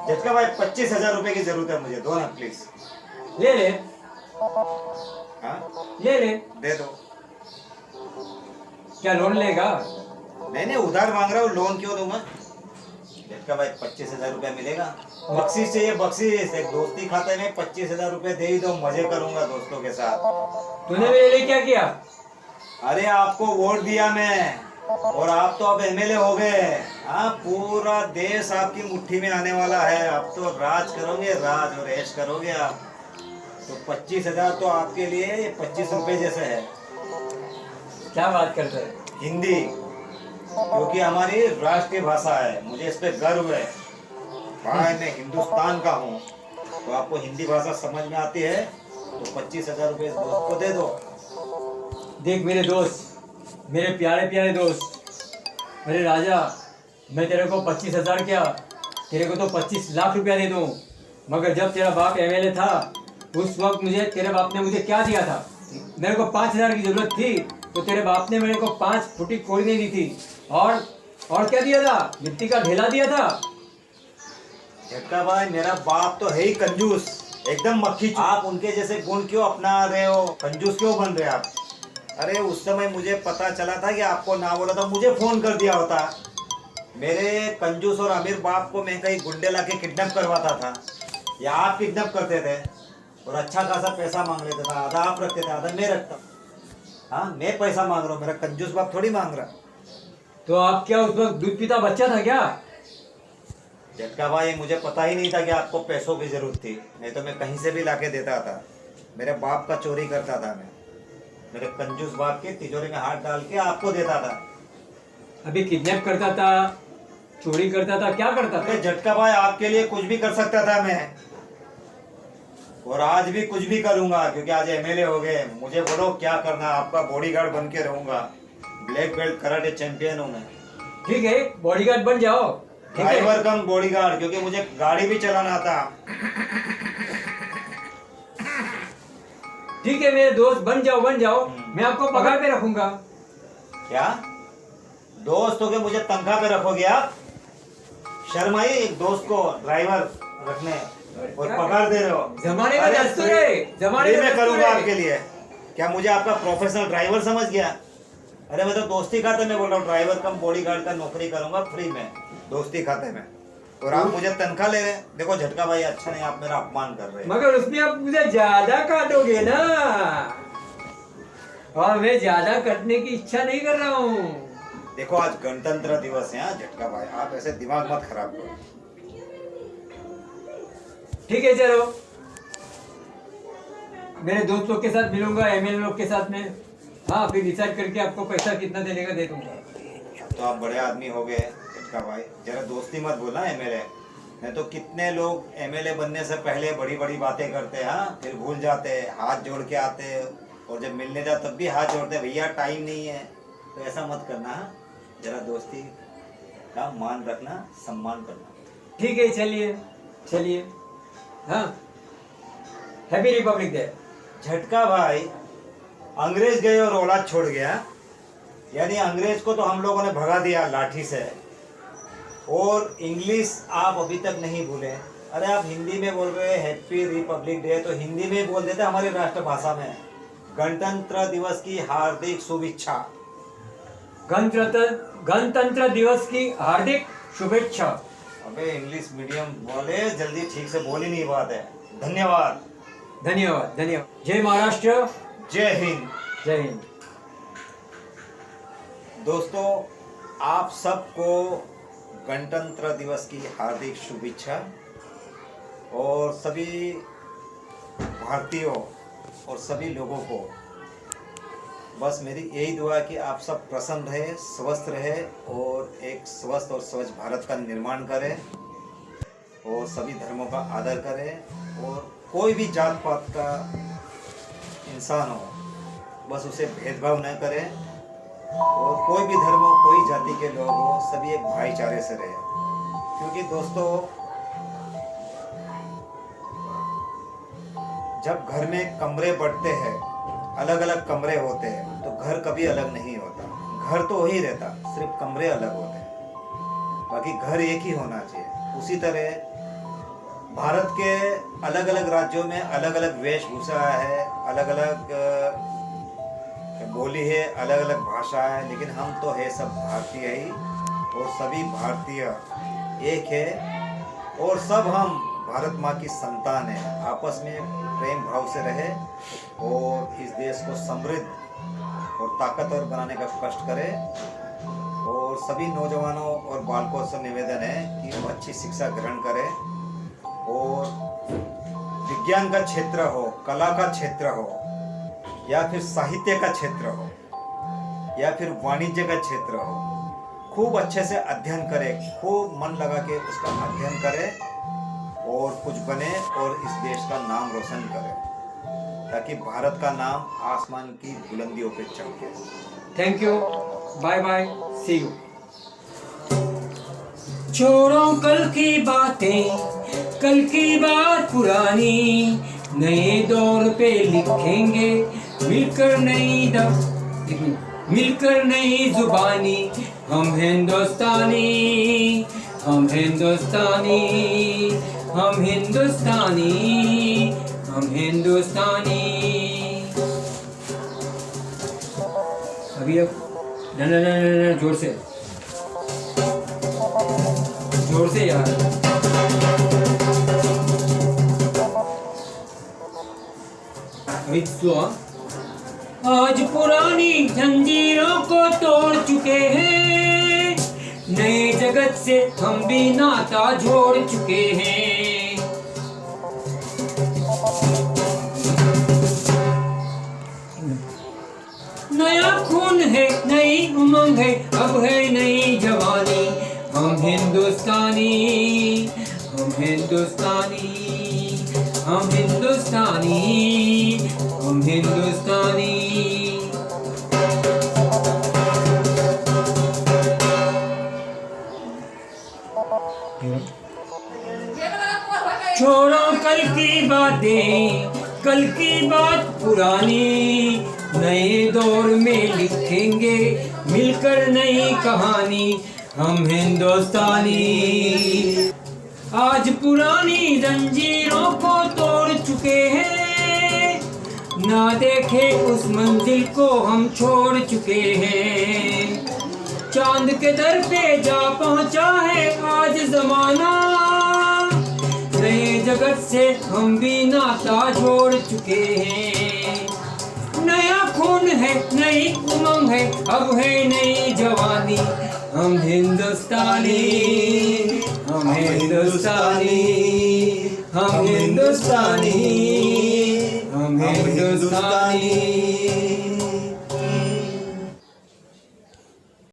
झटका भाई 25,000 रुपए की जरूरत है मुझे, दो ना प्लीज। ले ले, हाँ ले ले। दे दो। क्या लोन लेगा? नहीं नहीं, उधार मांग रहा हूँ, लोन क्यों दूंगा। झटका भाई 25,000 रुपए मिलेगा। बख्शीश चाहिए, बख्शीश। एक दोस्ती खाते में 25,000 रुपए दे ही दो, मजे करूंगा दोस्तों के साथ। तूने मेरे लिए क्या किया? अरे आपको वोट दिया मैं, और आप तो अब एमएलए हो गए। हाँ, पूरा देश आपकी मुट्ठी में आने वाला है। आप तो राज करोगे, राज और ऐश करोगे आप। तो 25,000 तो आपके लिए ये 25 रुपए जैसे है। क्या बात करते है? हिंदी, क्योंकि हमारी राष्ट्रीय भाषा है, मुझे इस पे गर्व है। भाई मैं हिंदुस्तान का हूँ, तो आपको हिंदी भाषा समझ में आती है, तो 25,000 रुपए इस दोस्त को दे दो। देख मेरे दोस्त, मेरे प्यारे प्यारे दोस्त, मेरे राजा, मैं तेरे को 25,000 क्या, तेरे को तो 25 लाख रुपया दे दूँ। मगर जब तेरा बाप एमएलए था, उस वक्त मुझे तेरे बाप ने मुझे क्या दिया था? मेरे को 5,000 की जरूरत थी, तो तेरे बाप ने मेरे को 5 फुटी कोई नहीं दी थी। और क्या दिया था? मिट्टी का ढेला दिया था। झटका भाई, मेरा बाप तो है ही कंजूस, एकदम मक्खी। आप उनके जैसे गुण क्यों अपना रहे हो? कंजूस क्यों बन रहे आप? अरे उस समय मुझे पता चला था कि आपको ना बोला था, मुझे फोन कर दिया होता। मेरे कंजूस और अमीर बाप को मैं कहीं गुंडे लाके किडनैप करवाता था, या आप किडनैप करते थे, और अच्छा खासा पैसा मांग लेते था। आधा आप रखते थे, आधा मैं रखता। हाँ, मैं पैसा मांग रहा हूँ, मेरा कंजूस बाप थोड़ी मांग रहा। तो आप क्या उस वक्त दूध पीता बच्चा था क्या? झटका भाई, मुझे पता ही नहीं था कि आपको पैसों की जरूरत थी, नहीं तो मैं कहीं से भी लाके देता था। मेरे बाप का चोरी करता था मैं, मेरे कंजूस बाप की तिजोरी में हाथ डाल के आपको देता था। अभी किडनैप करता था, चोरी करता था, क्या करता था? अरे झटका भाई, आपके लिए कुछ भी कर सकता था मैं, और आज भी कुछ भी करूंगा, क्योंकि आज एमएलए हो गए। मुझे बोलो क्या करना, आपका बॉडीगार्ड बन के रहूंगा। ब्लैक बेल्ट कराटे चैंपियन हूँ मैं। ठीक है, बॉडीगार्ड बन जाओ। ठीक है, ड्राइवर कम बॉडीगार्ड, क्योंकि मुझे गाड़ी भी चलाना आता। ठीक है मेरे दोस्त, बन जाओ बन जाओ। मैं आपको पगार पे रखूंगा। क्या दोस्त हो के मुझे तनख्वाह पे रखोगे आप? शर्म आई एक दोस्त को ड्राइवर रखने और पगार दे रहे हो? जमाने का अरे दस्तूर है, जमाने का मैं दस्तूर करूंगा है। आपके लिए। क्या मुझे आपका प्रोफेशनल ड्राइवर समझ गया? अरे मैं तो दोस्ती खाते में बोल रहा हूँ, ड्राइवर कम बॉडीगार्ड का नौकरी करूंगा फ्री में, दोस्ती खाते में, और आप मुझे तनख्वाह ले रहे हैं। देखो झटका भाई, अच्छा नहीं, आप मेरा अपमान कर रहे हैं। मगर उसमें आप मुझे ज्यादा काटोगे ना, और मैं ज्यादा कटने की इच्छा नहीं कर रहा हूँ। देखो आज गणतंत्र दिवस है। हाँ झटका भाई, आप ऐसे दिमाग मत खराब करो। ठीक है चलो, मेरे दोस्त लोग के साथ मिलूंगा, एमएलए लोग के साथ में। हाँ, फिर डिसाइड करके आपको पैसा कितना देने का दे दूंगा। तो आप बड़े आदमी हो गए झटका भाई, जरा दोस्ती मत बोलना एमएलए। नहीं तो कितने लोग एमएलए बनने से पहले बड़ी बड़ी बातें करते हैं, हाँ, फिर भूल जाते हैं, हाथ जोड़ के आते, और जब मिलने जाओ तब भी हाथ जोड़ते, भैया टाइम नहीं है। तो ऐसा मत करना। हाँ, जरा दोस्ती का मान रखना, सम्मान करना। ठीक है, चलिए चलिए। हाँ, हैप्पी रिपब्लिक डे। झटका भाई, अंग्रेज गए और औलाद छोड़ गया, यानी अंग्रेज को तो हम लोगों ने भगा दिया लाठी से, और इंग्लिश आप अभी तक नहीं भूले। अरे आप हिंदी में बोल रहे हैं हैप्पी रिपब्लिक डे, तो हिंदी में बोल देते हमारी राष्ट्रभाषा में, गणतंत्र दिवस की हार्दिक शुभेच्छा। गणतंत्र दिवस की हार्दिक शुभेच्छा। अबे इंग्लिश मीडियम बोले, जल्दी ठीक से बोल ही नहीं पाते। धन्यवाद। धन्यवाद धन्यवाद। जय महाराष्ट्र, जय हिंद। जय हिंद। दोस्तों, आप सबको गणतंत्र दिवस की हार्दिक शुभेच्छा, और सभी भारतीयों और सभी लोगों को बस मेरी यही दुआ है कि आप सब प्रसन्न रहे, स्वस्थ रहे, और एक स्वस्थ और स्वच्छ भारत का निर्माण करें, और सभी धर्मों का आदर करें, और कोई भी जात पात का इंसान हो, बस उसे भेदभाव न करें, और कोई भी धर्म हो, कोई जाति के लोग हो, सभी एक भाईचारे से रहे। क्योंकि दोस्तों, जब घर में कमरे बढ़ते हैं, अलग अलग कमरे होते हैं, तो घर कभी अलग नहीं होता। घर तो वही रहता, सिर्फ कमरे अलग होते हैं, बाकी घर एक ही होना चाहिए। उसी तरह भारत के अलग अलग राज्यों में अलग अलग वेशभूषा है, अलग अलग बोली है, अलग अलग भाषा है, लेकिन हम तो है सब भारतीय ही, और सभी भारतीय एक है, और सब हम भारत माँ की संतान है। आपस में प्रेम भाव से रहे और इस देश को समृद्ध और ताकतवर बनाने का कष्ट करें। और सभी नौजवानों और बालकों से निवेदन है कि वो अच्छी शिक्षा ग्रहण करें, और विज्ञान का क्षेत्र हो, कला का क्षेत्र हो, या फिर साहित्य का क्षेत्र हो, या फिर वाणिज्य का क्षेत्र हो, खूब अच्छे से अध्ययन करें, खूब मन लगा के उसका अध्ययन करें और कुछ बने और इस देश का नाम रोशन करें, ताकि भारत का नाम आसमान की बुलंदियों पे चमके। Thank you, bye bye, see you. छोड़ो कल की बातें, कल की बात पुरानी, नए दौर पे लिखेंगे मिलकर मिलकर नई जुबानी। हम हिंदुस्तानी, हम हिंदुस्तानी, हम हिंदुस्तानी, हम हिंदुस्तानी। अभी अब न जोर से, जोर से यार। अभी तो आज पुरानी जंजीरों को तोड़ चुके हैं, नए जगत से हम भी नाता जोड़ चुके हैं। नया खून है, नई उमंग है, अब है नई जवानी। हम हिंदुस्तानी, हम हिंदुस्तानी, हम हिंदुस्तानी, हम हिंदुस्तानी। छोड़ो कल की बातें, कल की बात पुरानी, नए दौर में लिखेंगे मिलकर नई कहानी। हम हिंदुस्तानी, आज पुरानी जंजीरों को तोड़ चुके हैं, ना देखे उस मंजिल को हम छोड़ चुके हैं। चांद के दर पे जा पहुंचा है आज जमाना, नए जगत से हम भी नाता जोड़ चुके हैं। नया खून है, नई उमंग है, अब है नई जवानी। हम हिंदुस्तानी, हम हिंदुस्तानी, हम हिंदुस्तानी, हम हिंदुस्तानी।